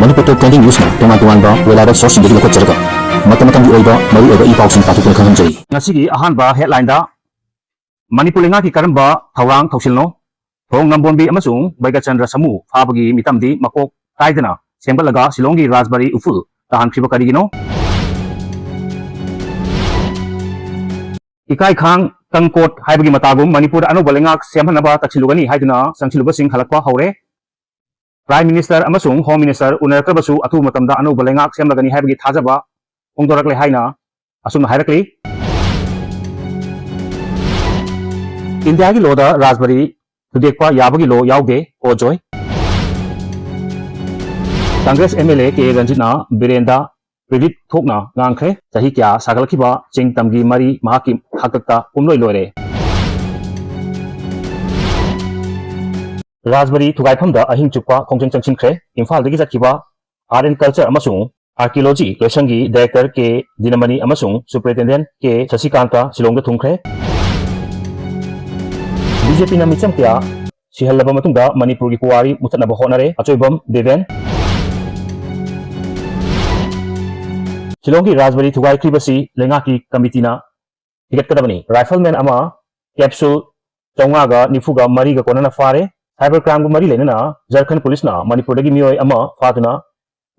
Manipur Top 20 News na tungan ba wala da source hindi ko cerita. Mata-matang di oiba mari oiba ipaw sing patu kan kanjai. Ngasigi ahan ba headline da Manipur lenga ki karamba thawang thausilno thong nambonbi amasung Baiga Chandra Samu phabagi mitamdi makok kaidana sembalaga Shillongi Rajbari uful tahan khiba karigino. Ikai khang tangkot haibagi matagum Manipur anu balengak semhanaba taksilugani haiduna sangsiluba sing halakwa haure. Prime Minister amasung Home Minister unarakrabasu atu matamda anu balengak semlagani haibagi thajaba ongdorakle haina asumna hairakli. India ki lo da Rajbari tudekpa yabagi lo yauge ojoy. Congress MLA ke Ranjitna Birenda Pridit Thokna ngangkhe sahi kya sagalkhiba chingtamgi mari mahaki hakakta umloi loire. Rajbari thugaifamda ahing chukpa khongjang changchinkre Imphal dagi jatkiba Art and Culture amasung Archaeology Loisangi Director ke Dinamani amasung Superintendent ke Sasikanta Shillongda thungkre. BJP na micham kya sihalaba matungda Manipur ki puwari muthatnaba honare achoibam Deven Shillongi Rajbari thugai kribasi lenga ki committee na higatkadabani rifleman ama capsule chongaga nifuga mariga konana fare cyber crime gu mari lenana Jharkhand police na Manipur dagi mioi ama fatuna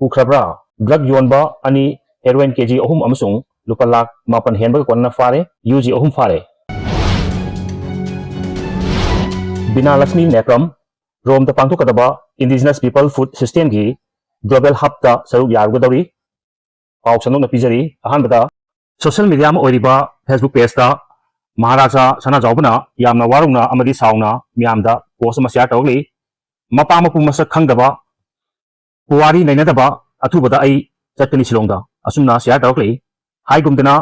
ukhrabra drug yonba ani heroin kg ohum amasung lupa lakh mapan henba konana fare UG ohum fare. BINALAXMI ROME da pangthokadaba Indigenous People Food System gi Global Hub da saruk yarugadauri paw sanokna pijari ahanbada social media ma oiriba Facebook page da Maharaja Sana Jaubana yamna warungna amadi sauna miyamda post ma share tawli mapa mapu masak khangdaba puwari nainadaba athubada ai chatkani Shillongda asumna share tawli haigumdana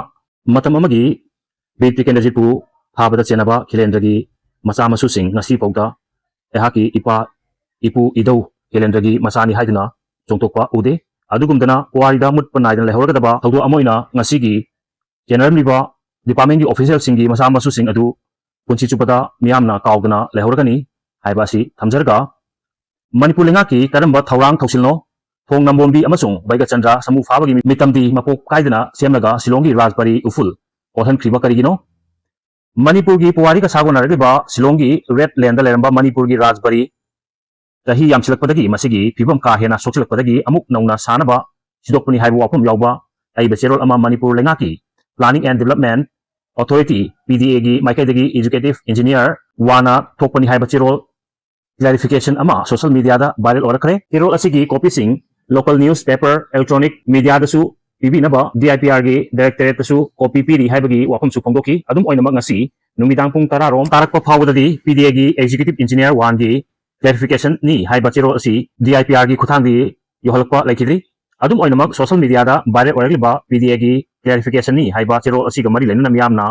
matam amagi Beti Kendajipu phabada chenaba khilendragi macha masu sing ngasi pawda ehaki ipu idau khilendragi machani haiduna chongtokpa ude adugumdana puwarida mutpa naidana lehorgadaba thawdo amoina ngasigi general liba department ki official singi masa masu sing adu punchi chupada miyamna kaugna lehorgani haibasi thamjarga Manipur lenga ki karamba thawrang thausilno thong nambombi amasung Baiga Chandra Samu phabagi mitamdi mapok kaidana semlaga Shillongi Rajbari uful othan khriba karigino. Manipur ki puwari ka sagonaragba Shillongi Redland leramba Manipur ki Rajbari tahi yamsilakpadagi masigi phibam ka hena soksilakpadagi amuk nauna sanaba sidokpani haibu wafam yauba ai becherol ama Manipur lenga ki Planning and Development Authority PDA gi maikaidagi Executive Engineer wana thokpani haiba cherol clarification ama social media da viral orakre cherol asigi copy sing local newspaper electronic media da su pibinaba DIPR gi directorate da su copy piri haibagi wafam su phongdoki adum oinamak ngasi numidang pung 10 rom tarakpa phawdadi PDA gi Executive Engineer wan gi clarification ni haiba cherol asi DIPR gi khuthangdi yohalakpa laikidri adum oinamak social media da viral orakliba PDA gi clarification ni haiba cherol asi ga mari lenna miyamna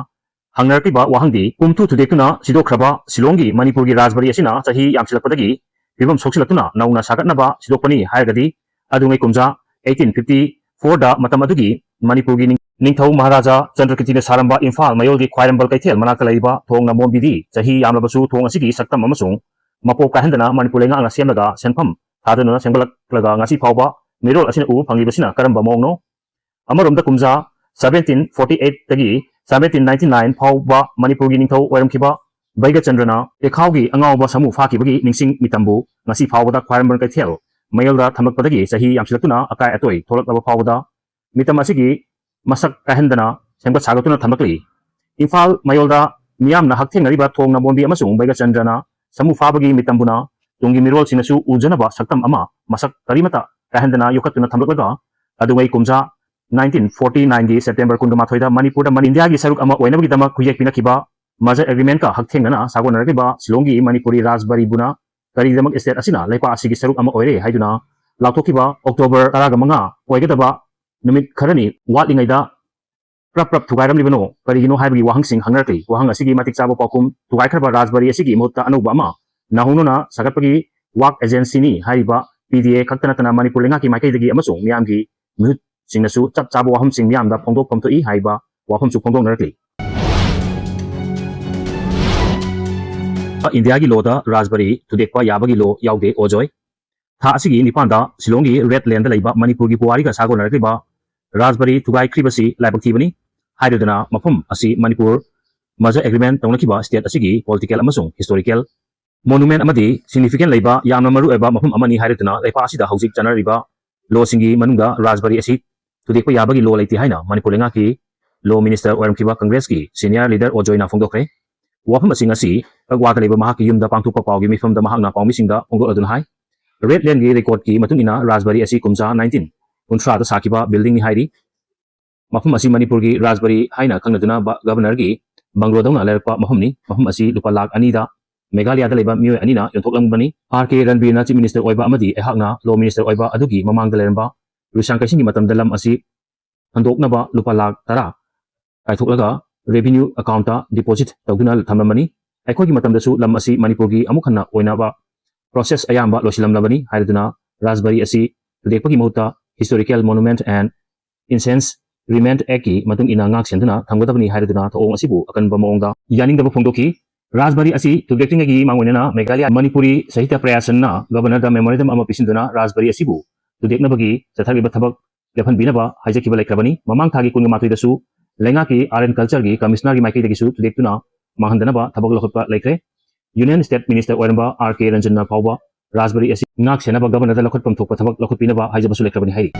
hangnarkiba wahangdi kumthu thudekuna sidokhraba Shillongi Manipur gi Rajbari asina chahi yamsilakpadagi phibam soksilakuna nauna sagatnaba sidokpani hairgadi adungai kumja 1854 da matam adugi Manipur gi Eningthou Maharaja Chandrakirtina saramba Imphal mayol gi khwairambal kaithel manakta laiba thong nambonbidi chahi yamlabasu thong asigi saktam amasung mapok kahendana Manipur lenga anga semlaga senpham thaduna sengbalak ngasi phawba mirol asina u phangibasina karamba mongno amaromda kumja 1748 tagi 1799 phawba Manipur gi Eningthou oiramkhiba Baiga Chandrana ekhawgi angawba samu phakibagi ningsing mitambu ngasi phawbada khwairambal kaithel mayolda thamlakpadagi chahi yamsilaktuna akai atoi tholakaba phawbada mitam asigi masak kahendana sengbat sagatuna thamlakli Imphal mayolda miyamna hakthenariba thong nambonbi amasung Baiga Chandrana samu phawbagi mitambuna tungi mirol sinasu ujanaba saktam ama masak karimata kahendana yokatuna thamlaklaga adungai kumja 1949 gi September 28 da Manipur da India gi saruk ama oinabagi dama khuyek pinakhiba major agreement ka hakthenana sagonarakiba Shillongi Manipuri Rajbari buna karidamak state asina leipa asigi saruk ama oire haiduna lauthokiba October 15 oigadaba numit kharani watlingaida prap thugairamlibano karigino haibagi wahangsing hangnarkli wahang asigi matik chaba pakum thugaikhraba Rajbari asigi mutta anuba ama nahununa sagatpagi wak agency ni haiba PDA khaktanatana Manipur lenga ki maikaidagi amasung miyamgi mihut singnasu chap chaba waham sing miyamda phongdok phamthoi haiba waham su phongdok narakli India gi lo da Rajbari tudekpa yabagi lo yaude ojoy tha asigi nipanda Shillongi Redland laiba Manipurgi puari ka sago narakliba Raspberry Tugai Kribasi laibak thibani haidudana mafum asi Manipur Major Agreement tawnakiba state asigi political amasung historical monument amadi significant laiba yamna maru eba mafum amani haidudana laipa asida haujik chanariba law singi manungda Raspberry asi tudekpa yabagi law laiti haina Manipur lenga ki law minister oiramkiba Congress ki senior leader Ojoina phongdokre wafam asing asi agwa ka laiba mahaki yumda pangthukpa pawgi mifamda mahakna pawmisingda phongdok aduna hai Redland gi record ki matun ina Raspberry asi kumsa 19 kuntra da sakiba building ni hairi mafum asi Manipur gi Raspberry haina khangnaduna governor gi bangrodona lerpa mafum ni mafum asi lupa lakh ani da Meghalaya da leba mioi anina yonthoklambani RK Ranbir na chief minister oiba amadi ehakna law minister oiba adugi mamang da leramba Rusang kaising gi matam dalam asi handoknaba lupa lakh tara kaithoklaga revenue account ta deposit tawduna thamlamani aikoi gi matam dasu lam asi Manipur gi amukhanna oinaba process ayamba losilam labani haiduna Raspberry asi tudekpagi mahuta historical monument and incense remained eki matung ina ngak senduna thamgadabani haiduna thong asibu akanba maongda yaningdaba phongdoki Raspberry asi tudektingagi mangwenana Meghalaya Manipuri Sahitya Prayasanna governor da memorandum ama pisinduna Raspberry asibu tudeknabagi chathagiba thabak lephan binaba haijakiba laikrabani mamang thagi kunga matui dasu lenga ki art and culture gi commissioner gi maiki dagisu tudektuna manghandanaba thabak lokhotpa laikre Union State Minister Oiramba RK Ranjanna Pauba Raspberry asi ngak senaba governor da lokhot pamthokpa thabak lokhot pinaba haijabasu lekrabani hairi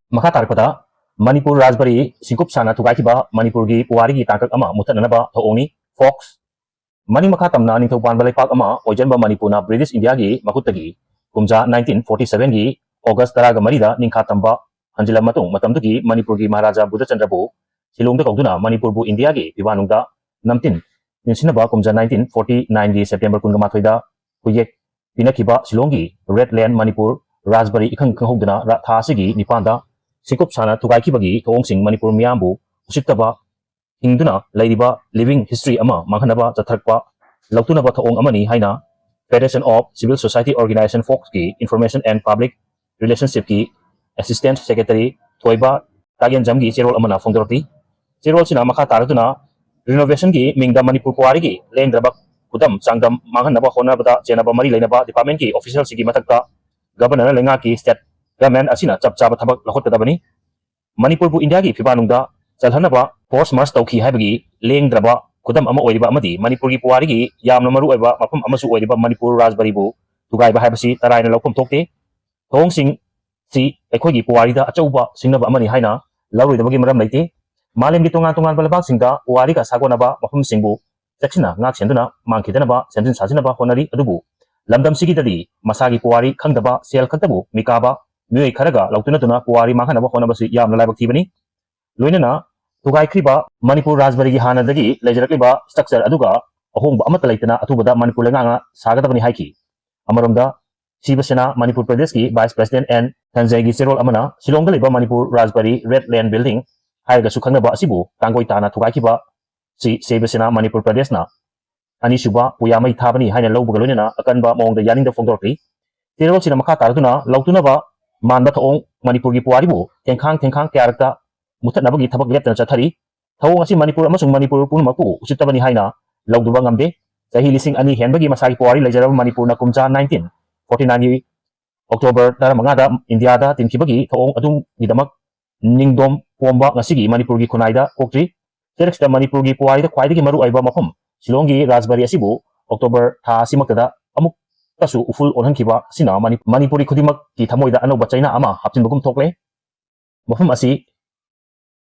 makha tarpada Manipur Raspberry singkup sana thugai ba Manipur gi puari gi tangkak ama muthananaba thoongni fox mani makha tamna Eningthou ban balai pak ama oijanba Manipur na British India gi makutagi kumja 1947 gi August 13 da ningkha tamba hanjilam matung matamdugi Manipur gi Maharaja Buddhachandra bu Shillong da kauduna Manipur bu India gi pibanungda namtin ninsinaba kumja 1949 gi September 18 da huyek pinakiba Shillong gi Redland Manipur Raspberry ikhang khanghoduna tha asigi nipanda singkup sana thugai kibagi thongsing Manipur miyambu usittaba hingduna laidiba living history ama manghanaba chathrakpa lautunaba thong amani haina Federation of Civil Society Organization Fox ki Information and Public Relationship ki Assistant Secretary Thoiba Tagen Jamgi Cherol amana phongdorti Cherol sina makha taraduna renovation gi mingda Manipur puari gi lengdrabak kudam sangdam manghanaba honabada chenaba mari lainaba department ki official sigi matakta governor lenga ki state government asina chapchaba thabak lakhotadabani Manipur bu India gi phibanungda chalhanaba force march tawki haibagi lengdraba kudam ama oiriba amadi Manipur gi puari gi yamna maru oiba mafum amasu oiriba Manipur Raspberry bu tugaiba haibasi taraina laukhom thokte thongsing si ekhoi gi puari da achauba singnaba amani haina lauroidabagi maram laite Malim gi tongan balabak singda puari ka sagonaba mafum singbu chachina ngak senduna mangkidanaba sendin sajinaba honari adubu lamdam sigidadi masagi puari khangdaba sel khaktabu mikaba mioi kharaga lautunatuna puari manghanaba honabasi yamna laibak thibani loinana tugai kriba Manipur Raspberry gi hanadagi lejarakliba structure aduga ahongba amata laitana atubada Manipur lenga sagadabani haiki amaromda Sibasena Manipur Pradesh ki Vice President and Tanjai gi Cherol amana Shillong da leba Manipur Raspberry Redland Building haiga sukhanaba asibu tangoi tana thugai kiba si Sibasena Manipur Pradesh na ani suba puyamai thabani haina lowbuga loinana akanba maongda yaningda phongdorti Cherol sina makha taraduna lautunaba manba thong Manipur gi puari bu tengkhang kyarakta muthanabagi thabak leptana chathari thawong asi Manipur amasung Manipur punumaku usittabani haina lawduba ngamde sahi lising ani henbagi masagi puari lejaraba Manipur na kumcha 1949 gi October 15 da India da tinkibagi thawong adum gidamak ningdom pomba ngasigi Manipur gi khunaida koktri Telex da Manipur gi puari da khwaidagi maru aiba mafum Shillong gi Raspberry asibu October tha simakta amuk tasu uful onhankiba sina Manipuri khudimak ki thamoida anoba chaina ama hapchinbagum thokle mafum asi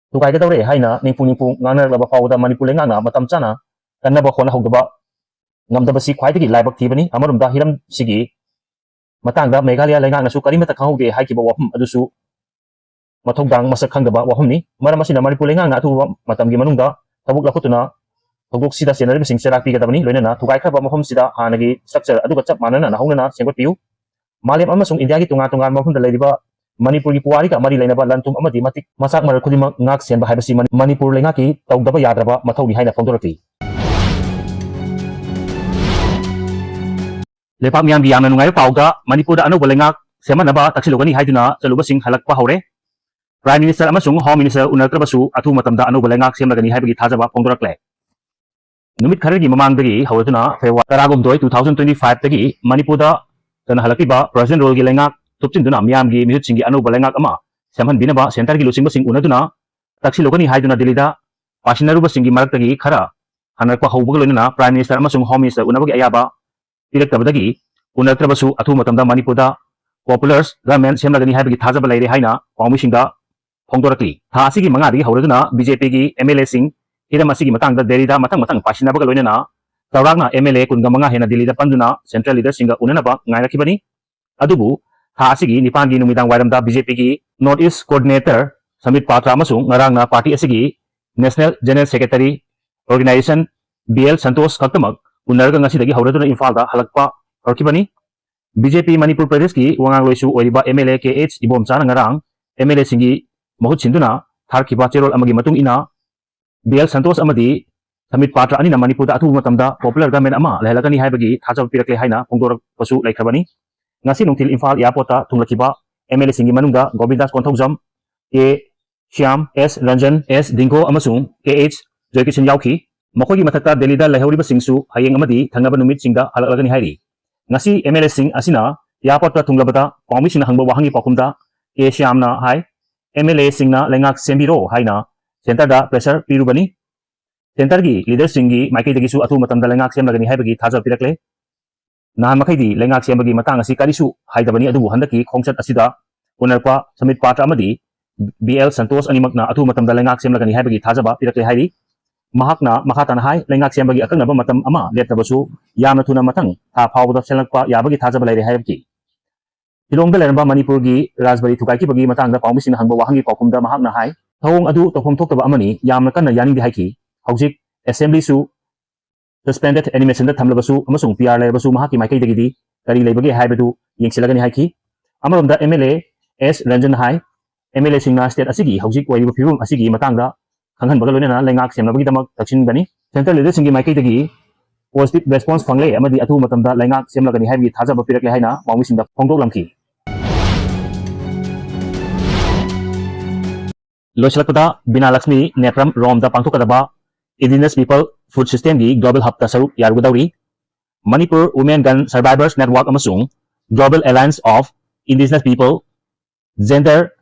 tukai ga dawre haina ningpung nganarlaba fawda Manipur lenga na matam chana kannaba khona hogdaba ngamdaba si khwaidagi laibak thibani amarumda hiram sigi matangda Meghalaya lenga nasu karimata khangode haikiba wafum adusu mathogdang masak khangdaba wafumni maramasina Manipur lenga na atu matamgi manungda tabuk lakhutuna Togok sida senari sing serak pi katabani loinana tugai khaba mafum sida hanagi structure aduga chap manana nahaunana senggot piu Malayam amasung India gi tunga mafum da leiba Manipur gi puari ka mari lainaba lantum amadi matik masak mar khudima ngak senba haibasi Manipur lenga ki tawdaba yadraba mathauni haina phongdorati lepak miyam gi yamna nungai pauda Manipur da anu bolenga semanaba taksilogani haiduna chaluba sing halakpa haure Prime Minister amasung Home Minister unaltrabasu atu matamda anu bolenga semlagani haibagi thajaba phongdorakle नुमित खरगी ममांगदगी हौरतुना February तरागुमदोय 2025 तगी मणिपुरदा तन हलकिबा president role गी लेंगाक तुपचिंदुना मियामगी मिहुतसिंगी अनौबा लेंगाक अमा सेमहनबिनबा centre गी लुसिंगबसिंग उनदुना तक्सिलोगनी हाइदुना दिल्लीदा पासिनरुबसिंगी मरक्तगी खरा हनरकपा हौबगा लोइनना प्राइम मिनिस्टर अमसुंग होम मिनिस्टर उनबगी अयाबा पिरक्तबदगी उनरत्रबसु अथुमतमदा मणिपुरदा पॉपुलर्स गवर्नमेंट सेमलगनी हाइबगी थाजबा लेरे हाइना पाउमिसिंगा फोंदोरकली था असिगी मंगादगी हौरदुना बीजेपी गी एमएलए सिंग हिरम असिगी मतंगदा दिल्लीदा मतंग मतंग पासिनबगा लोइनना चौराकना एमएलए कुनगा मंगा हेना दिल्लीदा पंदुना सेंट्रल लीडर सिंगा उननबा ngairakhibani adubu tha asigi nipangi numidang wairamda BJP gi North East coordinator Samit Patra amasung ngarangna party asigi National General Secretary Organization BL Santosh Khaktamak unarga ngasidagi hauraduna Imphal da halakpa horkhibani BJP Manipur Pradesh ki wangangloisu oiriba MLA KH Ibomcha ngarang MLA singi mahut sinduna tharkiba cherol amagi matung ina BL Santosh amadi Samit Patra ani na Manipur da atu matamda popular government ama lehalakani haibagi thajab pirakle haina pongdorak pasu laikhrabani ngasi nungtil Imphal airport ta thunglakiba MLA singi manungda Govindas Konthokjam K Shyam S Ranjan S Dingko amasung KH Joykishin yauki mokogi mathakta Delhi da lehoriba singsu hayeng amadi thangaba numit singda halaklagani hairi ngasi MLA sing asina airport ta thunglabata paumi singna hangba wahangi pakumda K Shyam na hai MLA singna lengak sembiro haina center da pressure pirubani center gi leader singi maiki dagisu atu matamda lengak semlagani haibagi thajab pirakle nahan makaidi lengak sembagi matang asi karisu haidabani adubu handaki khongchat asida unarpa Samit Patra amadi BL Santosh animakna atu matamda lengak semlagani haibagi thajaba pirakle hairi mahakna makhatana hai lengak sembagi akangaba matam ama letabasu yamna thuna matang tha phawbada selakpa yabagi thajaba laire haibki Shillongda leramba Manipur gi Rajbari thukai ki bagi matangda paumisi hangba wahangi paukumda mahakna hai thawong adu tokhom thoktaba amani yamna kanna yaning di haiki hojik assembly su suspended animation da thamlabasu amasung PR lebasu mahaki maikai dagidi kari leibagi haibadu yengsilagani haiki amaromda MLA S Ranjan hai MLA singna state asigi hojik waiba phibum asigi matangda khanghan baga loinana lengak semlabagi damak taksin bani central leader singi maikai dagi positive response fangle amadi atu matamda lengak semlagani haibi thajaba pirakle haina mawmisinda phongdok lamki loisalakpada BINALAXMI Rome da pangthokadaba Indigenous People Food System gi Global Hub ta saruk yarugdauri Manipur Women Gun Survivors Network amasung Global Alliance of Indigenous People Gender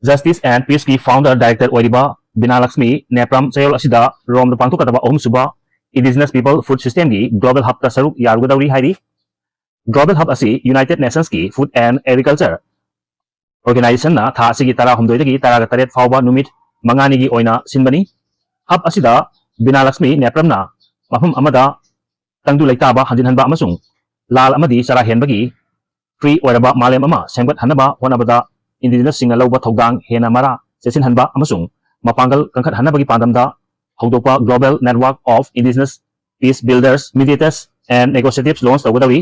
Justice and Peace ki founder director oiriba BINALAXMI chayol asida Rome da pangthokadaba suba Indigenous People Food System gi Global Hub ta saruk yarugdauri hairi Global Hub asi United Nations ki Food and Agriculture Organization na tha asigi tara humdoi dagi tara ga taret fawba numit mangani gi oina sinbani hub asida BINALAXMI na mafum amada tangdu laitaba hanjinhanba amasung lal amadi sara henbagi free oiraba malem ama semgat hanaba honabada indigenous singa lauba thogdang hena mara sesin hanba amasung mapangal kangkhat hanabagi pandamda haudopa Global Network of Indigenous Peace Builders Mediators and Negotiatives launch tawadawi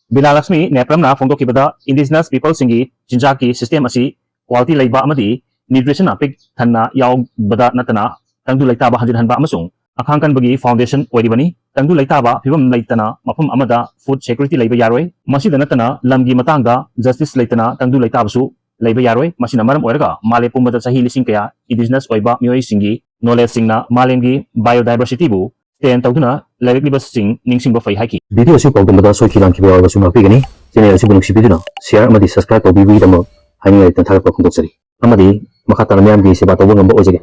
BINALAXMI na phongdokibada indigenous people singi jinjaki system asi quality laiba amadi nutrition apik thanna yaubada natana tangdu laitaba hanjinhanba amasung akhangkan bagi foundation oiribani tangdu laitaba phibam laitana mafum amada food security laiba yaroi masida natana lamgi matangda justice laitana tangdu laitabasu laiba yaroi masina maram oiraga male pumbada sahi lising kaya indigenous oiba mioi singi knowledge singna malemgi biodiversity bu stand tawduna lairikliba sing ningsingba fai haiki video asu pawdumada soikiran kiba wasu mapigani channel asu bunuk sibiduna share amadi subscribe tawbibi damo haini aitan tharap khondok sari amadi makhatana myam gi seba tawbangamba ojege